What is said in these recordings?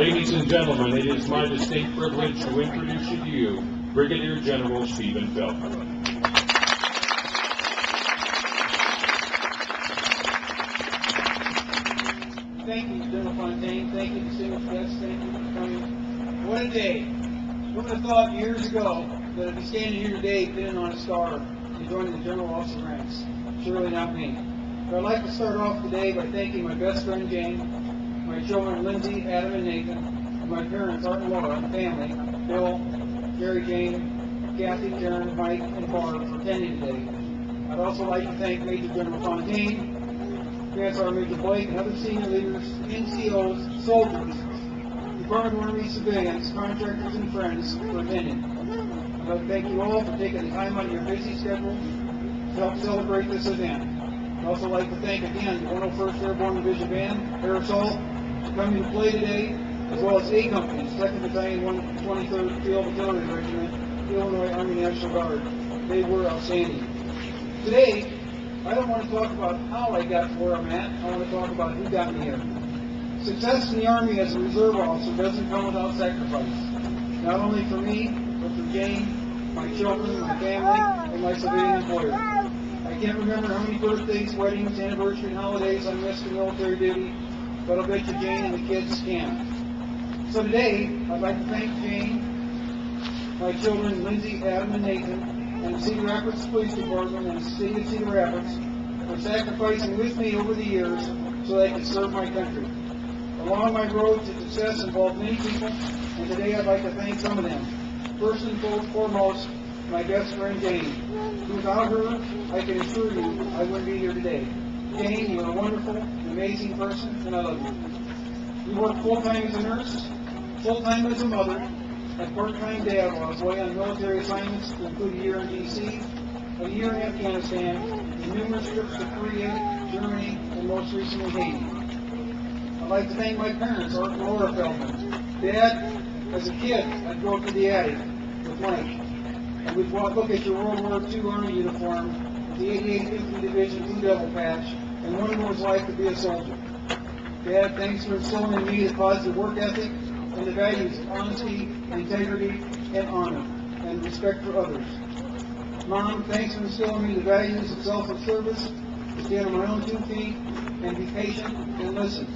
Ladies and gentlemen, it is my distinct privilege to introduce you to you, Brigadier General Stephen Feldmann. Thank you, General Fontaine. Thank you, distinguished guests. Thank you for coming. What a day. Who would have thought years ago that I'd be standing here today pinning on a star and joining the General Officer ranks? Surely not me. But I'd like to start off today by thanking my best friend Jane, my children Lindsay, Adam, and Nathan, and my parents Art and Laura, and family, Bill, Jerry, Jane, Kathy, Karen, Mike, and Barb for attending today. I'd also like to thank Major General Fontaine, Command Sergeant Major Blake, and other senior leaders, NCOs, soldiers, Department of Army civilians, contractors, and friends for attending. I'd like to thank you all for taking the time out of your busy schedule to help celebrate this event. I'd also like to thank again the 101st Airborne Division Band, Aerosol, for coming to play today, as well as A Company, 2nd Battalion, 123rd Field Artillery Regiment, Illinois Army National Guard. They were outstanding. Today, I don't want to talk about how I got to where I'm at. I want to talk about who got me here. Success in the Army as a reserve officer doesn't come without sacrifice. Not only for me, but for Jane, my children, my family, and my civilian employer. I can't remember how many birthdays, weddings, anniversaries, and holidays I missed in military duty, but I'll bet you Jane and the kids can. So today, I'd like to thank Jane, my children, Lindsay, Adam, and Nathan, and the Cedar Rapids Police Department and the City of Cedar Rapids for sacrificing with me over the years so that I could serve my country. Along my road to success involved many people, and today I'd like to thank some of them. First and foremost, my best friend Jane. Without her, I can assure you I wouldn't be here today. Jane, you're a wonderful, amazing person, and I love you. You worked full-time as a nurse, full-time as a mother, and part-time dad while I was away on military assignments to include a year in D.C., a year in Afghanistan, and numerous trips to Korea, Germany, and most recently Haiti. I'd like to thank my parents, Art and Laura Feldmann. Dad, as a kid, I'd go up to the attic with Mike, and we'd look at your World War II Army uniform, the 88th Infantry Division Blue Devil patch, and wonder what it was like to be a soldier. Dad, thanks for instilling in me the positive work ethic and the values of honesty, integrity, and honor, and respect for others. Mom, thanks for instilling in me the values of selfless service, to stand on my own 2 feet, and be patient and listen.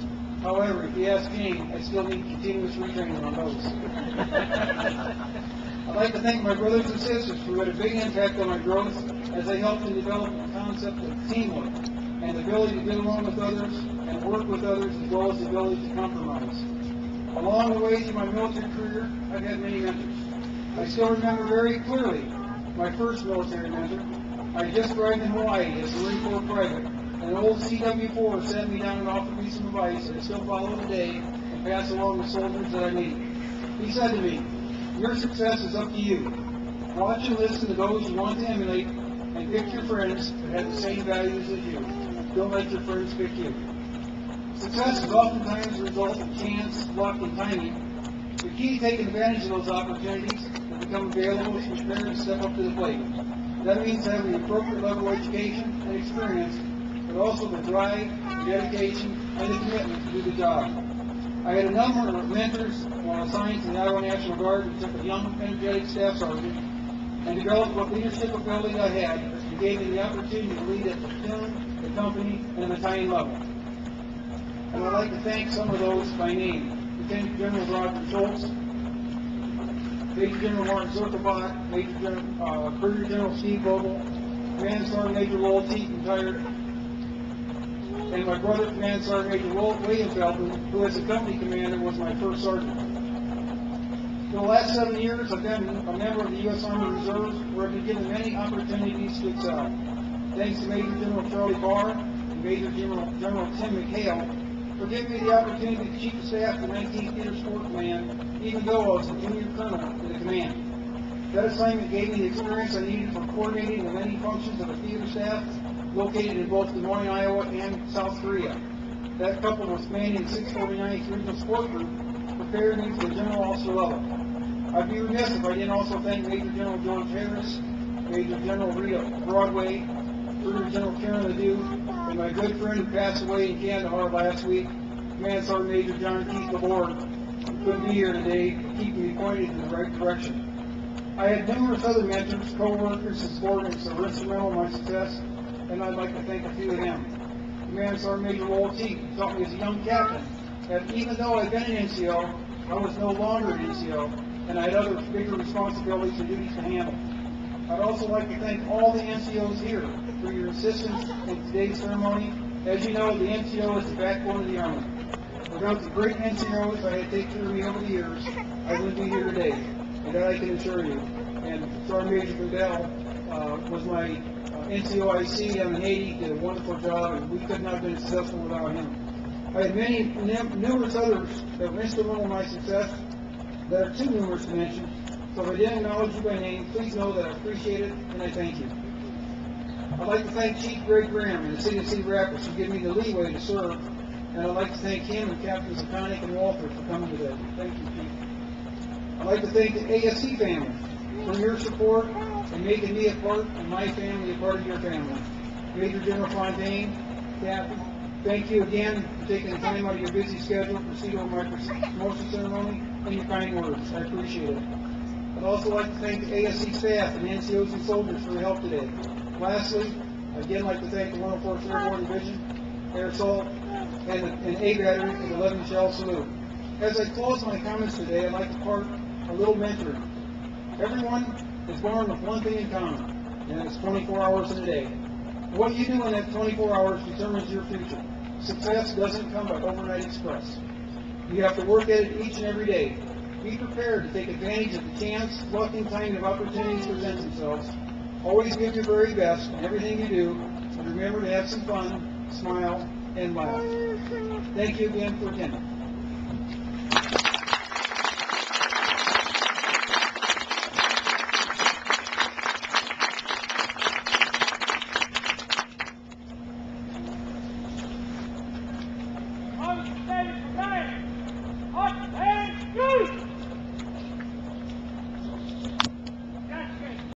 However, if you ask Jane, I still need continuous retraining on those. I'd like to thank my brothers and sisters who had a big impact on my growth as they helped me develop the concept of teamwork and the ability to get along with others and work with others, as well as the ability to compromise. Along the way through my military career, I've had many mentors. I still remember very clearly my first military mentor. I just arrived in Hawaii as a Marine Corps private, and an old CW-4 sat me down and offered me some advice that I still follow today and pass along to soldiers that I meet. He said to me, "Your success is up to you. Watch and listen to those you want to emulate, and pick your friends that have the same values as you. Don't let your friends pick you." Success is oftentimes a result of chance, luck, and timing. The key to taking advantage of those opportunities that become available is prepared to step up to the plate. That means having the appropriate level of education and experience, but also the drive, the dedication, and the commitment to do the job. I had a number of mentors while assigned to the Iowa National Guard who took a young, energetic staff sergeant and developed what leadership ability I had and gave me the opportunity to lead at the platoon, the company, and the battalion level. And I'd like to thank some of those by name. Lieutenant General Roger Schultz, Major General Martin Zuckerbach, Brigadier General Steve Vogel, Command Sergeant Major Roll Teeth, retired, and my brother, Command Sergeant Major William Feldmann, who as a company commander was my first sergeant. For the last 7 years, I've been a member of the U.S. Army Reserves, where I've been given many opportunities to excel. Thanks to Major General Charlie Barr and Major General Tim McHale for giving me the opportunity to chief of staff of the 19th Theater Support Command, even though I was a junior colonel in the command. That assignment gave me the experience I needed for coordinating the many functions of a theater staff located in both Des Moines, Iowa, and South Korea. That, coupled with commanding the 649th Regional Support Group, prepared me for the general officer level. I'd be remiss if I didn't also thank Major General George Harris, Major General Rita Broadway, Brigadier General Karen Ledoux, and my good friend who passed away in Kandahar last week, Command Sergeant Major John Keith Laborde, couldn't be here today to keep me pointed in the right direction. I had numerous other mentors, co-workers, and subordinates that were instrumental in my success, and I'd like to thank a few of them. Command Sergeant Major Lowell T taught me as a young captain that even though I'd been an NCO, I was no longer an NCO, and I had other bigger responsibilities and duties to handle. I'd also like to thank all the NCOs here for your assistance in today's ceremony. As you know, the NCO is the backbone of the Army. Without the great NCOs I had taken care of me over the years, I wouldn't be here today, and that I can assure you. And Sergeant Major Goodell was my NCOIC on Haiti, did a wonderful job, and we could not have been successful without him. I had numerous others that were instrumental in my success that are too numerous to mention. So if I didn't acknowledge you by name, please know that I appreciate it and I thank you. I'd like to thank Chief Greg Graham and the City of Cedar Rapids for giving me the leeway to serve. And I'd like to thank him and Captains Zakonic and Walter for coming today. Thank you, Chief. I'd like to thank the ASC family for your support and making me a part and my family a part of your family. Major General Fontaine, Captain, thank you again for taking the time out of your busy schedule to proceed over my promotion ceremony and your kind words. I appreciate it. I'd also like to thank the ASC staff and NCOs and soldiers for your help today. Lastly, I'd again like to thank the 104th Airborne Division, Air Assault, and A Battery for the 11 shell salute. As I close my comments today, I'd like to part a little mentoring. Everyone is born with one thing in common, and it's 24 hours in a day. What you do in that 24 hours determines your future. Success doesn't come by overnight express. You have to work at it each and every day. Be prepared to take advantage of the chance, luck, and timing of opportunities present themselves. Always give your very best in everything you do, and remember to have some fun, smile, and laugh. Thank you again for attending.